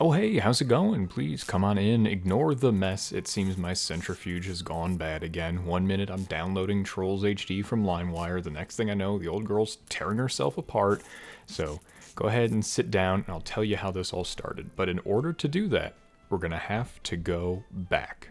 Oh hey, how's it going? Please come on in, ignore the mess. It seems my centrifuge has gone bad again. 1 minute I'm downloading Trolls HD from LimeWire, the next thing I know the old girl's tearing herself apart. So go ahead and sit down and I'll tell you how this all started. But in order to do that, we're gonna have to go back.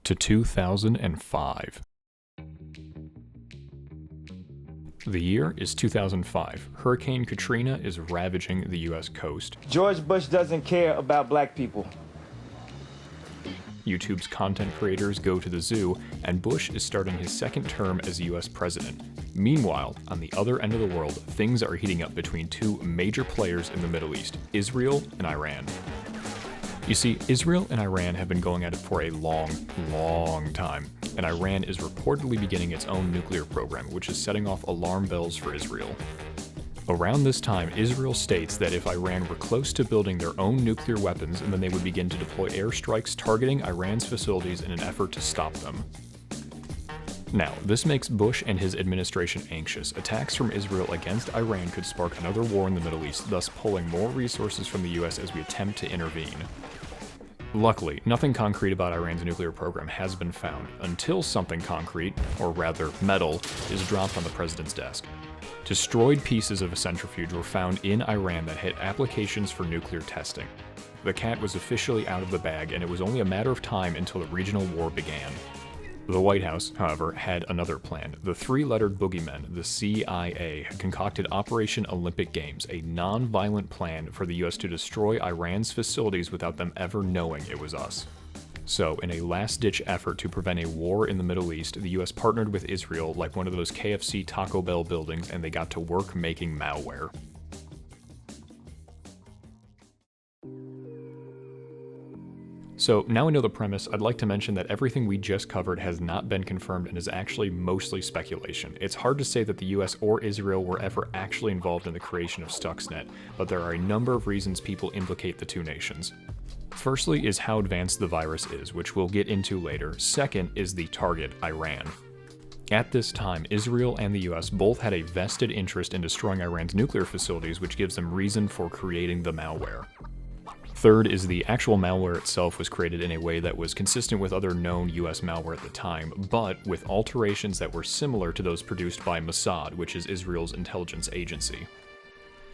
To 2005. The year is 2005. Hurricane Katrina is ravaging the US coast. George Bush doesn't care about black people. YouTube's content creators go to the zoo, and Bush is starting his second term as US president. Meanwhile, on the other end of the world, things are heating up between two major players in the Middle East, Israel and Iran. You see, Israel and Iran have been going at it for a long time, and Iran is reportedly beginning its own nuclear program, which is setting off alarm bells for Israel. Around this time, Israel states that if Iran were close to building their own nuclear weapons, then they would begin to deploy airstrikes targeting Iran's facilities in an effort to stop them. Now, this makes Bush and his administration anxious. Attacks from Israel against Iran could spark another war in the Middle East, thus pulling more resources from the US as we attempt to intervene. Luckily, nothing concrete about Iran's nuclear program has been found, until something concrete, or rather metal, is dropped on the president's desk. Destroyed pieces of a centrifuge were found in Iran that had applications for nuclear testing. The cat was officially out of the bag, and it was only a matter of time until a regional war began. The White House, however, had another plan. The three-lettered boogeymen, the CIA, concocted Operation Olympic Games, a non-violent plan for the US to destroy Iran's facilities without them ever knowing it was us. So, in a last-ditch effort to prevent a war in the Middle East, the US partnered with Israel like one of those KFC Taco Bell buildings, and they got to work making malware. So now we know the premise, I'd like to mention that everything we just covered has not been confirmed and is actually mostly speculation. It's hard to say that the US or Israel were ever actually involved in the creation of Stuxnet, but there are a number of reasons people implicate the two nations. Firstly is how advanced the virus is, which we'll get into later. Second is the target, Iran. At this time, Israel and the US both had a vested interest in destroying Iran's nuclear facilities, which gives them reason for creating the malware. Third is the actual malware itself was created in a way that was consistent with other known US malware at the time, but with alterations that were similar to those produced by Mossad, which is Israel's intelligence agency.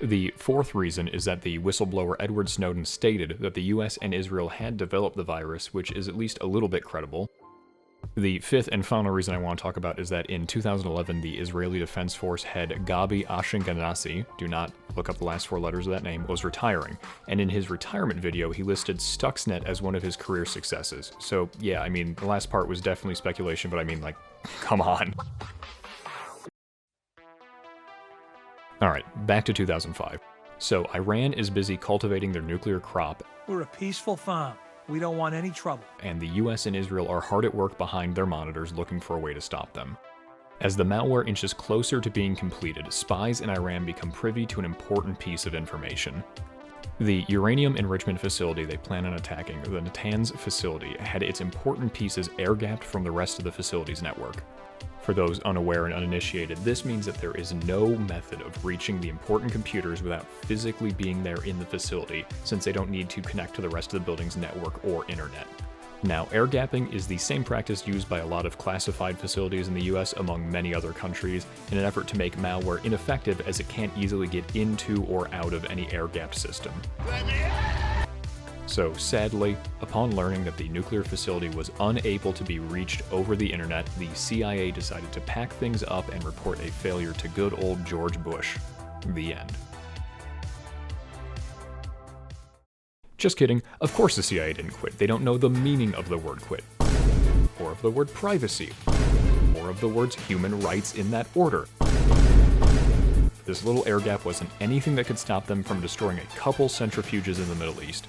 The fourth reason is that the whistleblower Edward Snowden stated that the US and Israel had developed the virus, which is at least a little bit credible. The fifth and final reason I want to talk about is that in 2011, the Israeli Defense Force head Gabi Ashkenazi, do not look up the last four letters of that name, was retiring. And in his retirement video, he listed Stuxnet as one of his career successes. So yeah, I mean, the last part was definitely speculation, but I mean, like, come on. Alright, back to 2005. So Iran is busy cultivating their nuclear crop. We're a peaceful farm. We don't want any trouble. And the US and Israel are hard at work behind their monitors looking for a way to stop them. As the malware inches closer to being completed, spies in Iran become privy to an important piece of information. The uranium enrichment facility they plan on attacking, the Natanz facility, had its important pieces air-gapped from the rest of the facility's network. For those unaware and uninitiated, this means that there is no method of reaching the important computers without physically being there in the facility, since they don't need to connect to the rest of the building's network or internet. Now, air gapping is the same practice used by a lot of classified facilities in the US among many other countries in an effort to make malware ineffective as it can't easily get into or out of any air-gapped system. So sadly, upon learning that the nuclear facility was unable to be reached over the internet, the CIA decided to pack things up and report a failure to good old George Bush. The end. Just kidding, of course the CIA didn't quit. They don't know the meaning of the word quit, or of the word privacy, or of the words human rights in that order. This little air gap wasn't anything that could stop them from destroying a couple centrifuges in the Middle East.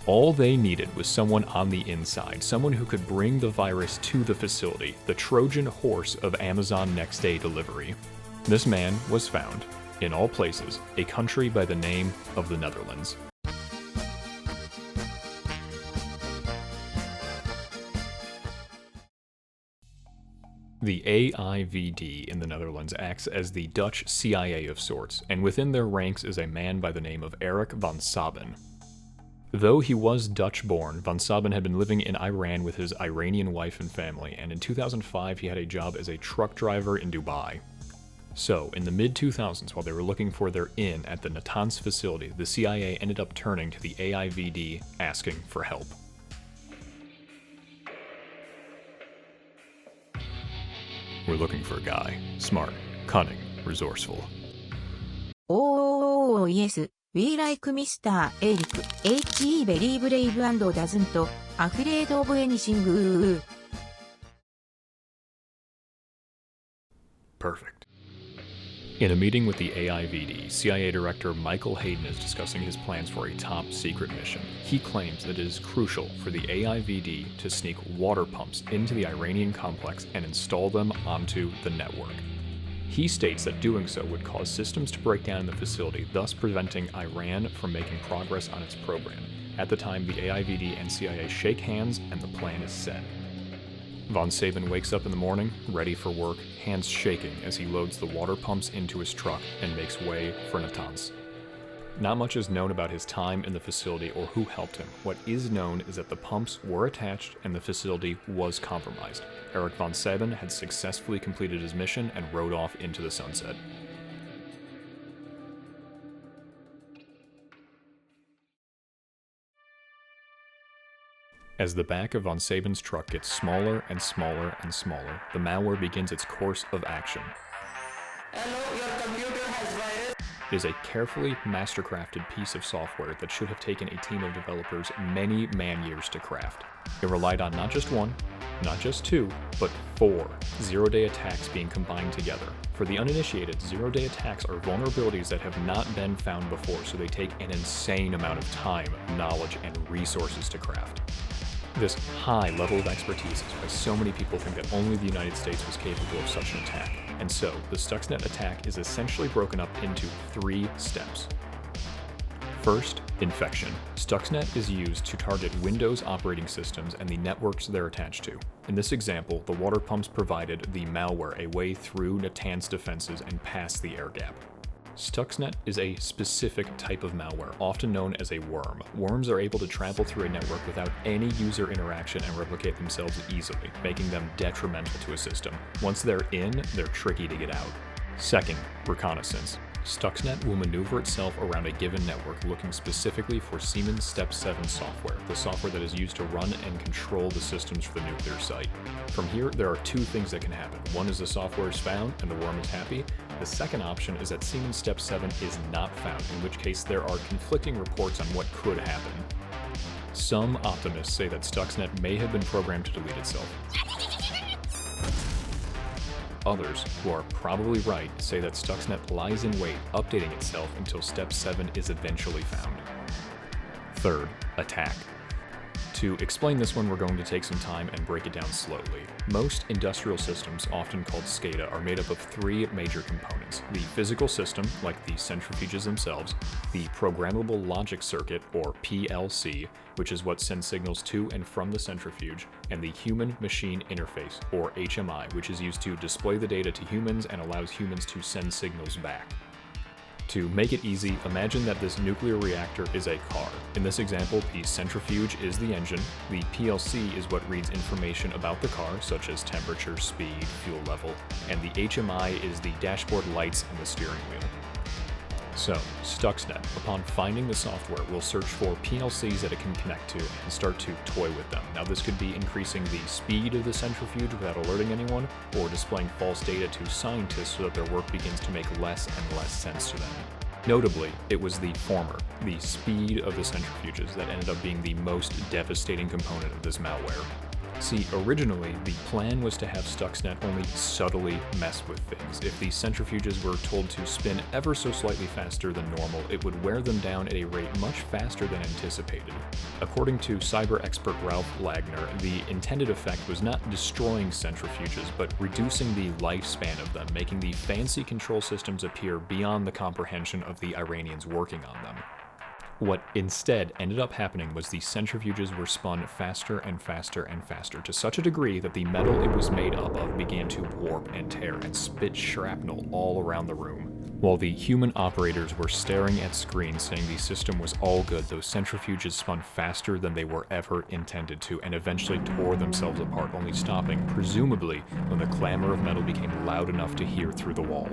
All they needed was someone on the inside, someone who could bring the virus to the facility, the Trojan horse of Amazon next-day delivery. This man was found, in all places, a country by the name of the Netherlands. The AIVD in the Netherlands acts as the Dutch CIA of sorts, and within their ranks is a man by the name of Eric van Sabin. Though he was Dutch-born, van Sabin had been living in Iran with his Iranian wife and family, and in 2005 he had a job as a truck driver in Dubai. So, in the mid-2000s, while they were looking for their in at the Natanz facility, the CIA ended up turning to the AIVD asking for help. We're looking for a guy. Smart, cunning, resourceful. Oh, yes. We like Mr. Eric. He very brave and doesn't afraid of anything. Perfect. In a meeting with the AIVD, CIA Director Michael Hayden is discussing his plans for a top-secret mission. He claims that it is crucial for the AIVD to sneak water pumps into the Iranian complex and install them onto the network. He states that doing so would cause systems to break down in the facility, thus preventing Iran from making progress on its program. At the time, the AIVD and CIA shake hands and the plan is set. Von Sabin wakes up in the morning, ready for work, hands shaking as he loads the water pumps into his truck and makes way for Natanz. Not much is known about his time in the facility or who helped him. What is known is that the pumps were attached and the facility was compromised. Eric von Sabin had successfully completed his mission and rode off into the sunset. As the back of von Sabin's truck gets smaller and smaller and smaller, the malware begins its course of action. Hello, your computer has virus. It is a carefully mastercrafted piece of software that should have taken a team of developers many man-years to craft. It relied on not just one, not just two, but 4 zero-day attacks being combined together. For the uninitiated, zero-day attacks are vulnerabilities that have not been found before, so they take an insane amount of time, knowledge, and resources to craft. This high level of expertise is why so many people think that only the United States was capable of such an attack. And so, the Stuxnet attack is essentially broken up into 3 steps. First, infection. Stuxnet is used to target Windows operating systems and the networks they're attached to. In this example, the water pumps provided the malware a way through Natanz defenses and past the air gap. Stuxnet is a specific type of malware, often known as a worm. Worms are able to travel through a network without any user interaction and replicate themselves easily, making them detrimental to a system. Once they're in, they're tricky to get out. Second, reconnaissance. Stuxnet will maneuver itself around a given network looking specifically for Siemens Step 7 software, the software that is used to run and control the systems for the nuclear site. From here, there are 2 things that can happen. One is the software is found and the worm is happy. The second option is that Siemens Step 7 is not found, in which case there are conflicting reports on what could happen. Some optimists say that Stuxnet may have been programmed to delete itself. Others, who are probably right, say that Stuxnet lies in wait, updating itself until Step 7 is eventually found. Third, attack. To explain this one, we're going to take some time and break it down slowly. Most industrial systems, often called SCADA, are made up of 3 major components. The physical system, like the centrifuges themselves, the programmable logic circuit, or PLC, which is what sends signals to and from the centrifuge, and the human-machine interface, or HMI, which is used to display the data to humans and allows humans to send signals back. To make it easy, imagine that this nuclear reactor is a car. In this example, the centrifuge is the engine, the PLC is what reads information about the car, such as temperature, speed, fuel level, and the HMI is the dashboard lights and the steering wheel. So, Stuxnet, upon finding the software, will search for PLCs that it can connect to and start to toy with them. Now, this could be increasing the speed of the centrifuge without alerting anyone, or displaying false data to scientists so that their work begins to make less and less sense to them. Notably, it was the former, the speed of the centrifuges, that ended up being the most devastating component of this malware. See, originally, the plan was to have Stuxnet only subtly mess with things. If the centrifuges were told to spin ever so slightly faster than normal, it would wear them down at a rate much faster than anticipated. According to cyber expert Ralph Lagner, the intended effect was not destroying centrifuges, but reducing the lifespan of them, making the fancy control systems appear beyond the comprehension of the Iranians working on them. What instead ended up happening was the centrifuges were spun faster and faster and faster, to such a degree that the metal it was made up of began to warp and tear and spit shrapnel all around the room. While the human operators were staring at screens saying the system was all good, those centrifuges spun faster than they were ever intended to, and eventually tore themselves apart, only stopping, presumably, when the clamor of metal became loud enough to hear through the wall.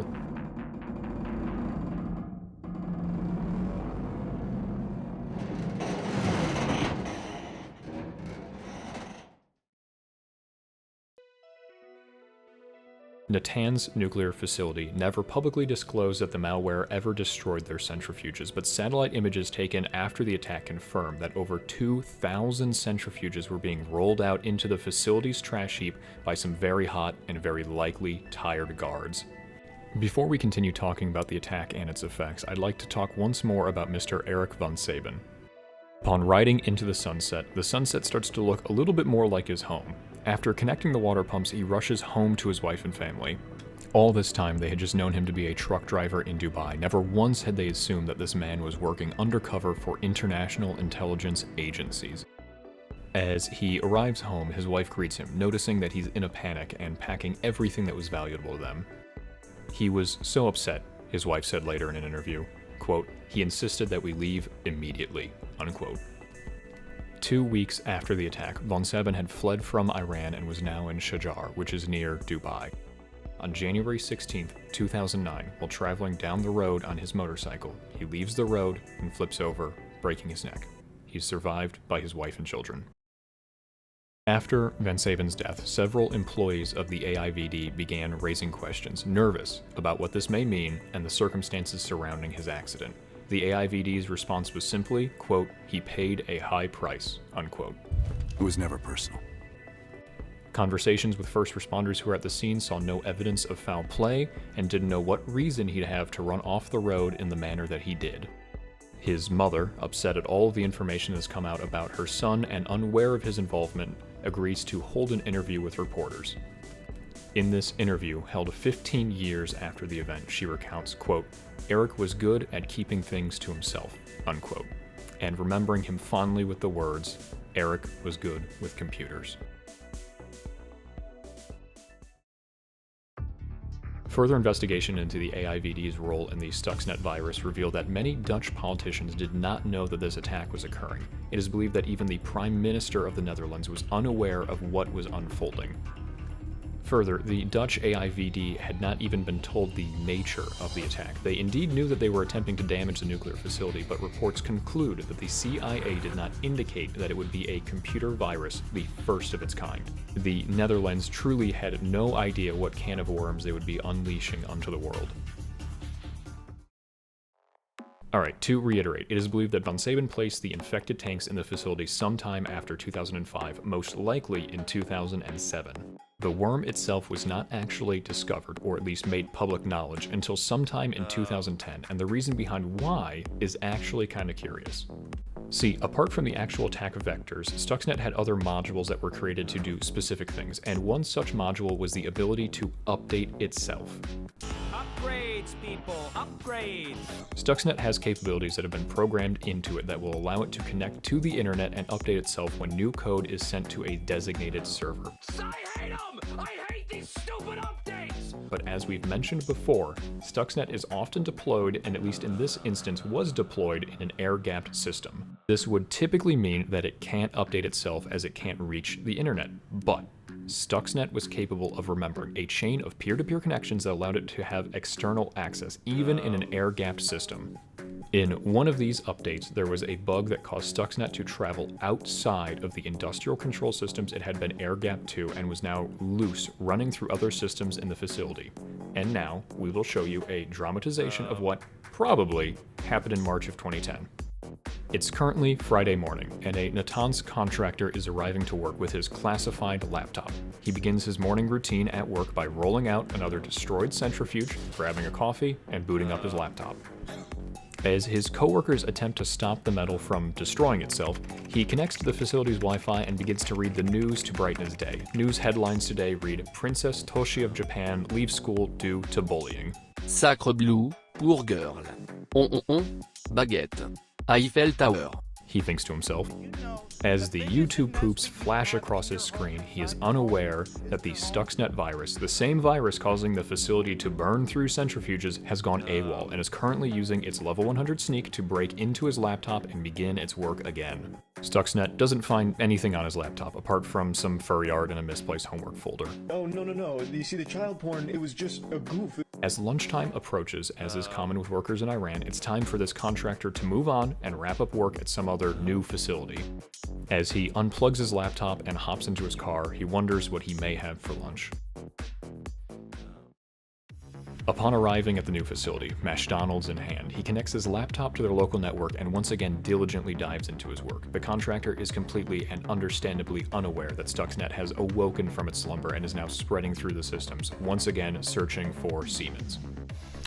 Natanz nuclear facility never publicly disclosed that the malware ever destroyed their centrifuges, but satellite images taken after the attack confirmed that over 2,000 centrifuges were being rolled out into the facility's trash heap by some very hot and very likely tired guards. Before we continue talking about the attack and its effects, I'd like to talk once more about Mr. Eric von Sabin. Upon riding into the sunset starts to look a little bit more like his home. After connecting the water pumps, he rushes home to his wife and family. All this time, they had just known him to be a truck driver in Dubai. Never once had they assumed that this man was working undercover for international intelligence agencies. As he arrives home, his wife greets him, noticing that he's in a panic and packing everything that was valuable to them. He was so upset, his wife said later in an interview, quote, "He insisted that we leave immediately," unquote. 2 weeks after the attack, von Sabin had fled from Iran and was now in Sharjah, which is near Dubai. On January 16, 2009, while traveling down the road on his motorcycle, he leaves the road and flips over, breaking his neck. He's survived by his wife and children. After von Sabin's death, several employees of the AIVD began raising questions, nervous about what this may mean and the circumstances surrounding his accident. The AIVD's response was simply, quote, "He paid a high price," unquote. It was never personal. Conversations with first responders who were at the scene saw no evidence of foul play and didn't know what reason he'd have to run off the road in the manner that he did. His mother, upset at all of the information that's come out about her son and unaware of his involvement, agrees to hold an interview with reporters. In this interview, held 15 years after the event, she recounts, quote, "Eric was good at keeping things to himself," unquote, and remembering him fondly with the words, "Eric was good with computers." Further investigation into the AIVD's role in the Stuxnet virus revealed that many Dutch politicians did not know that this attack was occurring. It is believed that even the Prime Minister of the Netherlands was unaware of what was unfolding. Further, the Dutch AIVD had not even been told the nature of the attack. They indeed knew that they were attempting to damage the nuclear facility, but reports conclude that the CIA did not indicate that it would be a computer virus, the first of its kind. The Netherlands truly had no idea what can of worms they would be unleashing onto the world. Alright, to reiterate, it is believed that von Sabin placed the infected tanks in the facility sometime after 2005, most likely in 2007. The worm itself was not actually discovered, or at least made public knowledge, until sometime in 2010, and the reason behind why is actually kinda curious. See, apart from the actual attack vectors, Stuxnet had other modules that were created to do specific things, and one such module was the ability to update itself. Upgrades, people, upgrades! Stuxnet has capabilities that have been programmed into it that will allow it to connect to the internet and update itself when new code is sent to a designated server. I hate them! I hate these stupid updates! But as we've mentioned before, Stuxnet is often deployed, and at least in this instance was deployed, in an air-gapped system. This would typically mean that it can't update itself as it can't reach the internet, but Stuxnet was capable of remembering a chain of peer-to-peer connections that allowed it to have external access, even in an air-gapped system. In one of these updates, there was a bug that caused Stuxnet to travel outside of the industrial control systems it had been air-gapped to and was now loose, running through other systems in the facility. And now, we will show you a dramatization of what probably happened in March of 2010. It's currently Friday morning, and a Natanz contractor is arriving to work with his classified laptop. He begins his morning routine at work by rolling out another destroyed centrifuge, grabbing a coffee, and booting up his laptop. As his coworkers attempt to stop the metal from destroying itself, he connects to the facility's Wi-Fi and begins to read the news to brighten his day. News headlines today read, "Princess Toshi of Japan leaves school due to bullying." Sacre bleu pour girl. On, baguette. Eiffel Tower. He thinks to himself. As the YouTube poops flash across his screen, he is unaware that the Stuxnet virus, the same virus causing the facility to burn through centrifuges, has gone AWOL and is currently using its level 100 sneak to break into his laptop and begin its work again. Stuxnet doesn't find anything on his laptop apart from some furry art and a misplaced homework folder. Oh, no. You see, the child porn, it was just a goof. As lunchtime approaches, as is common with workers in Iran, it's time for this contractor to move on and wrap up work at some other new facility. As he unplugs his laptop and hops into his car, he wonders what he may have for lunch. Upon arriving at the new facility, McDonald's in hand, he connects his laptop to their local network and once again diligently dives into his work. The contractor is completely and understandably unaware that Stuxnet has awoken from its slumber and is now spreading through the systems, once again searching for Siemens.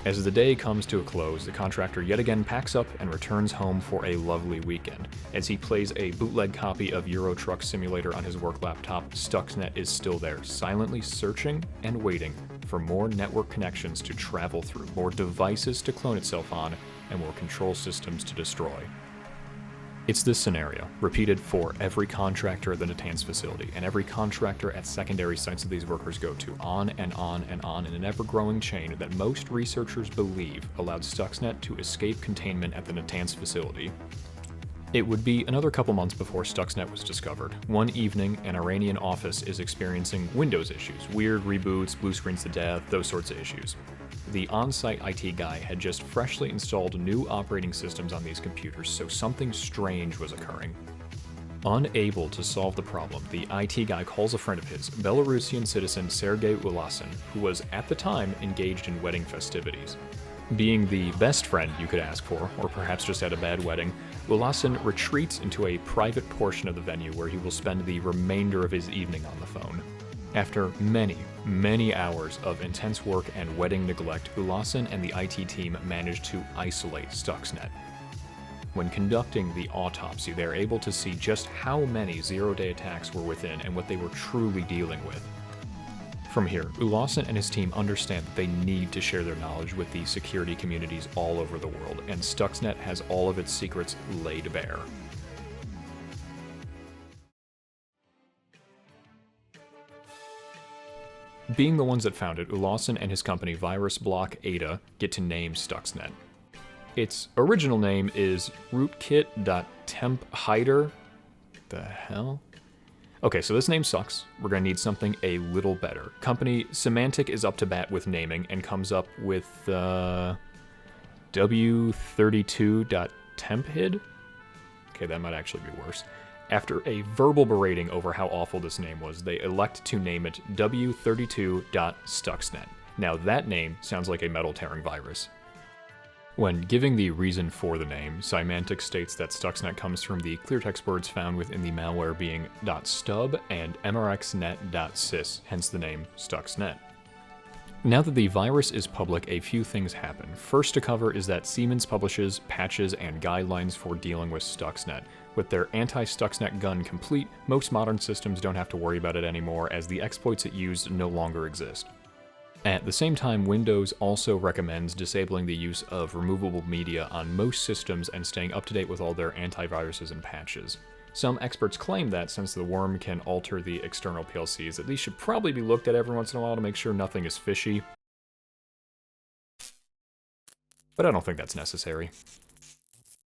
As the day comes to a close, the contractor yet again packs up and returns home for a lovely weekend. As he plays a bootleg copy of Euro Truck Simulator on his work laptop, Stuxnet is still there, silently searching and waiting for more network connections to travel through, more devices to clone itself on, and more control systems to destroy. It's this scenario, repeated for every contractor at the Natanz facility, and every contractor at secondary sites that these workers go to, on and on and on in an ever-growing chain that most researchers believe allowed Stuxnet to escape containment at the Natanz facility. It would be another couple months before Stuxnet was discovered. One evening, an Iranian office is experiencing Windows issues, weird reboots, blue screens to death, those sorts of issues. The on-site IT guy had just freshly installed new operating systems on these computers, so something strange was occurring. Unable to solve the problem, the IT guy calls a friend of his, Belarusian citizen Sergei Ulasin, who was at the time engaged in wedding festivities. Being the best friend you could ask for, or perhaps just at a bad wedding, Ulasin retreats into a private portion of the venue where he will spend the remainder of his evening on the phone. After many hours of intense work and wedding neglect, Ulasin and the IT team managed to isolate Stuxnet. When conducting the autopsy, they are able to see just how many zero-day attacks were within and what they were truly dealing with. From here, Ulasin and his team understand that they need to share their knowledge with the security communities all over the world, and Stuxnet has all of its secrets laid bare. Being the ones that found it, Ulasin and his company Virus Block Ada get to name Stuxnet. Its original name is rootkit.temphider. The hell? Okay, so this name sucks. We're gonna need something a little better. Company Symantec is up to bat with naming and comes up with w32.temphid? Okay, that might actually be worse. After a verbal berating over how awful this name was, they elect to name it w32.stuxnet. Now that name sounds like a metal-tearing virus. When giving the reason for the name, Symantec states that Stuxnet comes from the cleartext words found within the malware being .stub and mrxnet.sys, hence the name Stuxnet. Now that the virus is public, a few things happen. First to cover is that Siemens publishes patches and guidelines for dealing with Stuxnet. With their anti-Stuxnet gun complete, most modern systems don't have to worry about it anymore, as the exploits it used no longer exist. At the same time, Windows also recommends disabling the use of removable media on most systems and staying up to date with all their antiviruses and patches. Some experts claim that since the worm can alter the external PLCs, that these should probably be looked at every once in a while to make sure nothing is fishy. But I don't think that's necessary.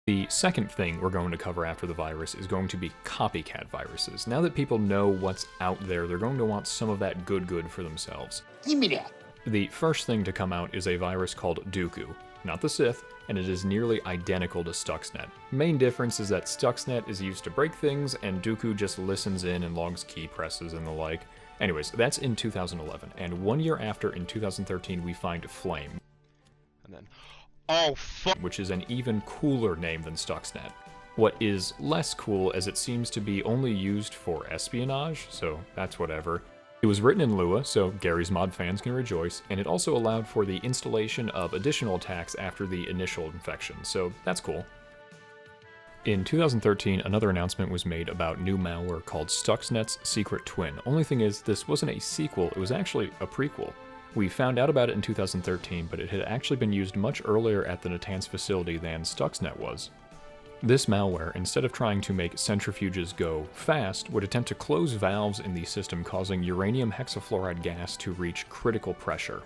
The second thing we're going to cover after the virus is going to be copycat viruses. Now that people know what's out there, they're going to want some of that good for themselves. Give me that. The first thing to come out is a virus called Dooku, not the Sith, and it is nearly identical to Stuxnet. Main difference is that Stuxnet is used to break things, and Dooku just listens in and logs key presses and the like. Anyways, that's in 2011, and 1 year after, in 2013, we find Flame. And then, oh fuck! Which is an even cooler name than Stuxnet. What is less cool, as it seems to be only used for espionage, so that's whatever. It was written in Lua, so Gary's Mod fans can rejoice, and it also allowed for the installation of additional attacks after the initial infection, so that's cool. In 2013, another announcement was made about new malware called Stuxnet's Secret Twin. Only thing is, this wasn't a sequel, it was actually a prequel. We found out about it in 2013, but it had actually been used much earlier at the Natanz facility than Stuxnet was. This malware, instead of trying to make centrifuges go fast, would attempt to close valves in the system, causing uranium hexafluoride gas to reach critical pressure.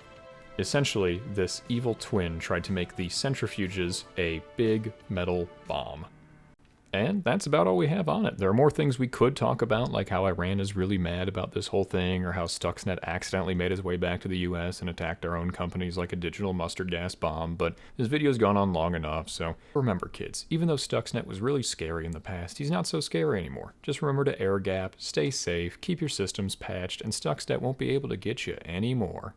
Essentially, this evil twin tried to make the centrifuges a big metal bomb. And that's about all we have on it. There are more things we could talk about, like how Iran is really mad about this whole thing, or how Stuxnet accidentally made his way back to the US and attacked our own companies like a digital mustard gas bomb, but this video's gone on long enough, so remember kids, even though Stuxnet was really scary in the past, he's not so scary anymore. Just remember to air gap, stay safe, keep your systems patched, and Stuxnet won't be able to get you anymore.